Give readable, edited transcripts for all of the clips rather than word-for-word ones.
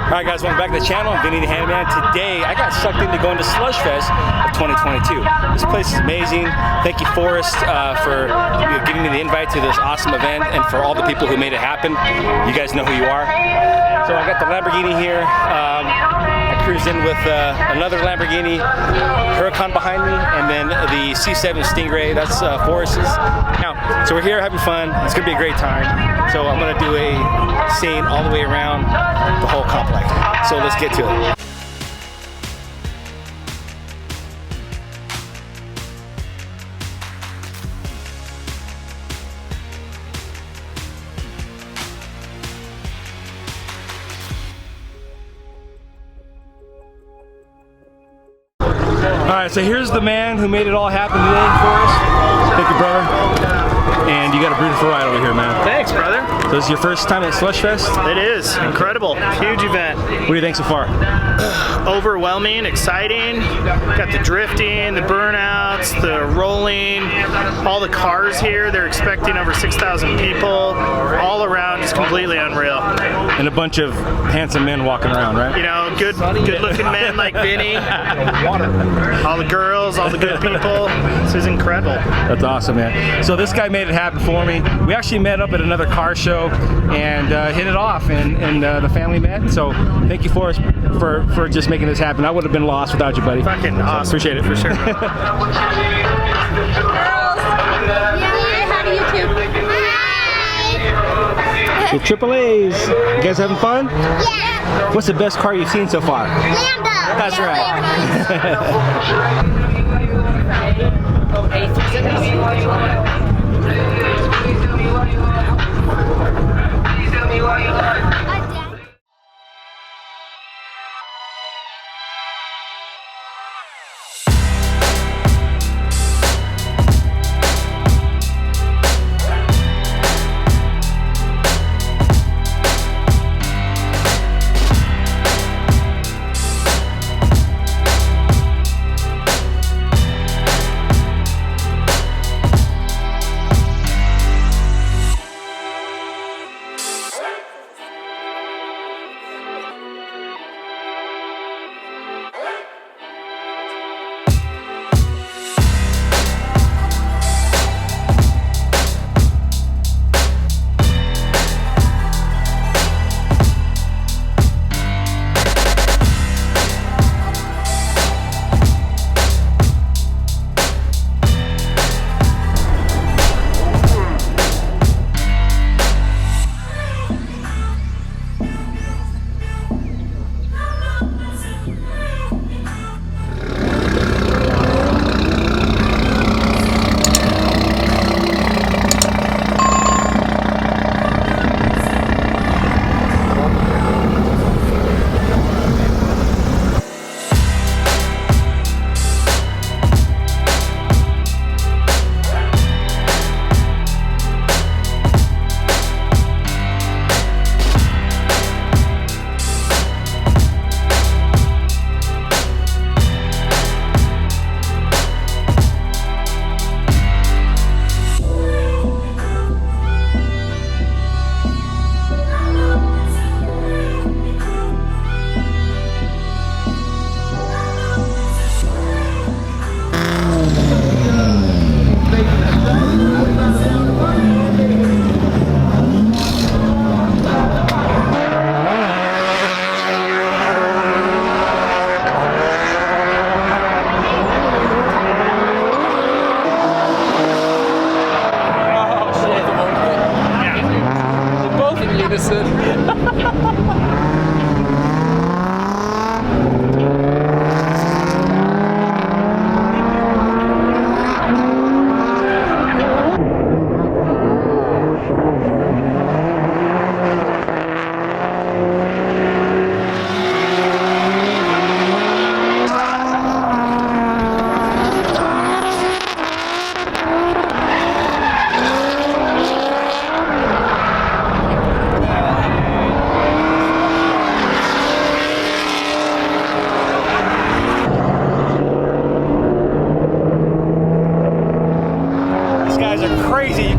Alright guys, welcome back to the channel. I'm Vinny the Handyman. Today I got sucked into going to Slush Fest of 2022. This place is amazing. Thank you, Forrest, for giving me the invite to this awesome event, and for all the people who made it happen. You guys know who you are. So I got the Lamborghini here. I cruised in with another Lamborghini Huracan behind me, and then the C7 Stingray. That's Forrest's. Now, so we're here having fun. It's gonna be a great time. So I'm gonna do a scene all the way around the whole complex. So let's get to it. All right, so here's the man who made it all happen today for us. Thank you, brother. And you got a beautiful ride over here, man. Thanks, brother. So this is your first time at Slush Fest? It is. Incredible. Huge event. What do you think so far? Overwhelming, exciting. Got the drifting, the burnouts, the rolling, all the cars here. They're expecting over 6,000 people. All around, just completely unreal. And a bunch of handsome men walking around, right? You know, good-looking men like Vinny. All the girls, all the good people. This is incredible. That's awesome, man. So this guy made it happen for me. We actually met up at another car show and hit it off, and the family met. So thank you, Forrest, for just making this happen. I would have been lost without you, buddy. Fucking so awesome. Appreciate it. For sure. Girls. Yeah, how do you two? Hi. With Triple A's. You guys having fun? Yeah. What's the best car you've seen so far? Lambo. That's right.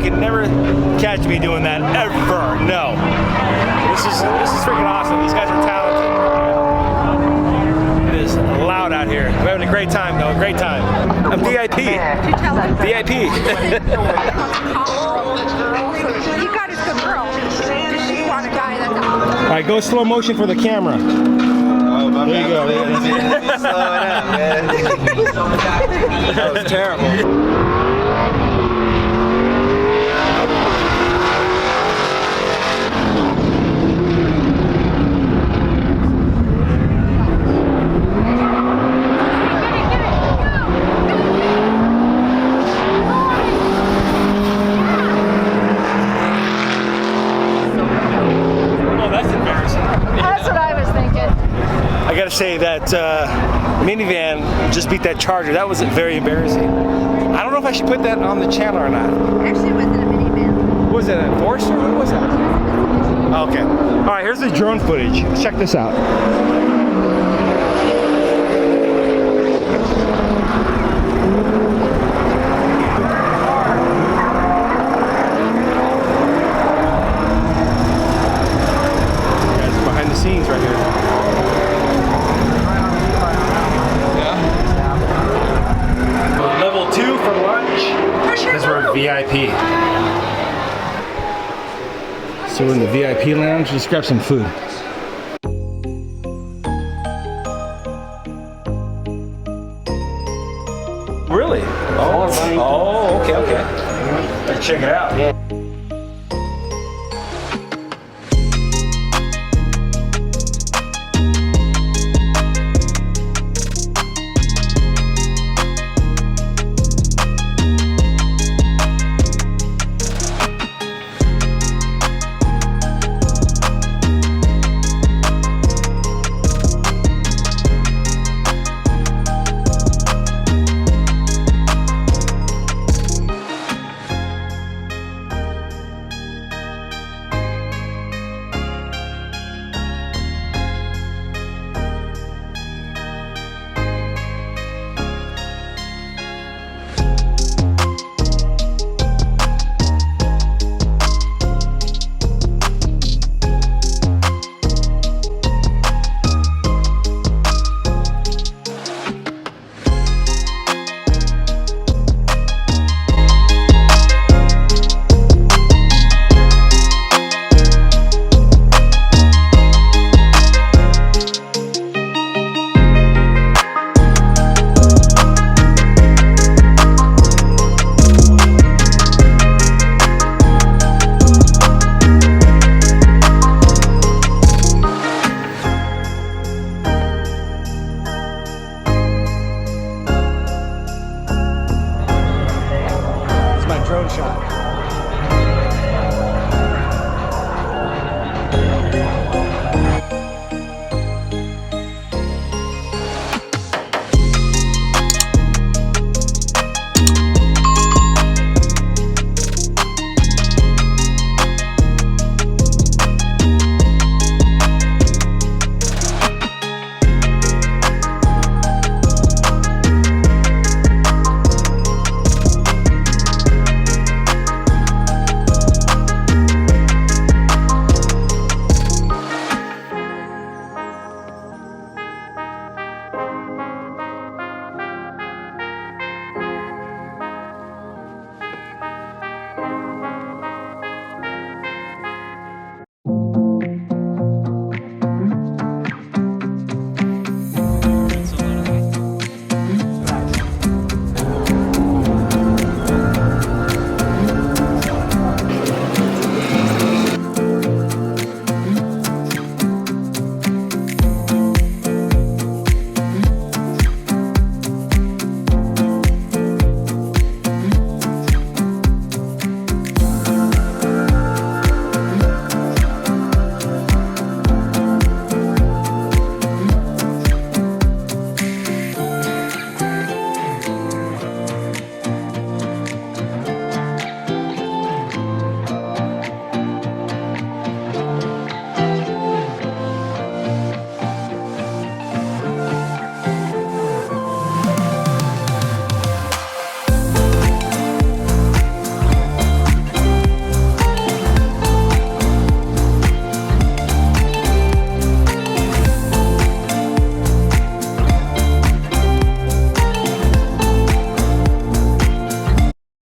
can never catch me doing that ever. No. This is freaking awesome. These guys are talented. It is loud out here. We're having a great time though. Great time. I'm VIP. VIP. You got a good girl. You want a guy that's All right, go slow motion for the camera. There you go. Slow it up, man. That was terrible. I gotta say that minivan just beat that Charger. That was very embarrassing. I don't know if I should put that on the channel or not. Actually, it wasn't a minivan. What was it, an Enforcer? What was that? Okay. All right, here's the drone footage. Let's check this out. Guys, behind the scenes right here. Level 2 for lunch. Because we're VIP. So we're in the VIP lounge. Let's grab some food. Really? Oh, okay. Let's check it out.